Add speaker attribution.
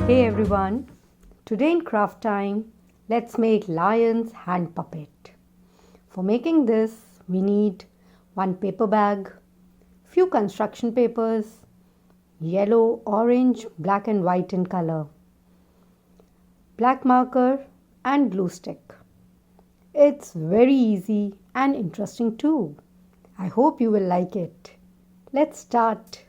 Speaker 1: Hey everyone, today in craft time, let's make lion's hand puppet. For making this, we need one paper bag, few construction papers, yellow, orange, black and white in color, black marker and glue stick. It's very easy and interesting too. I hope you will like it. Let's start.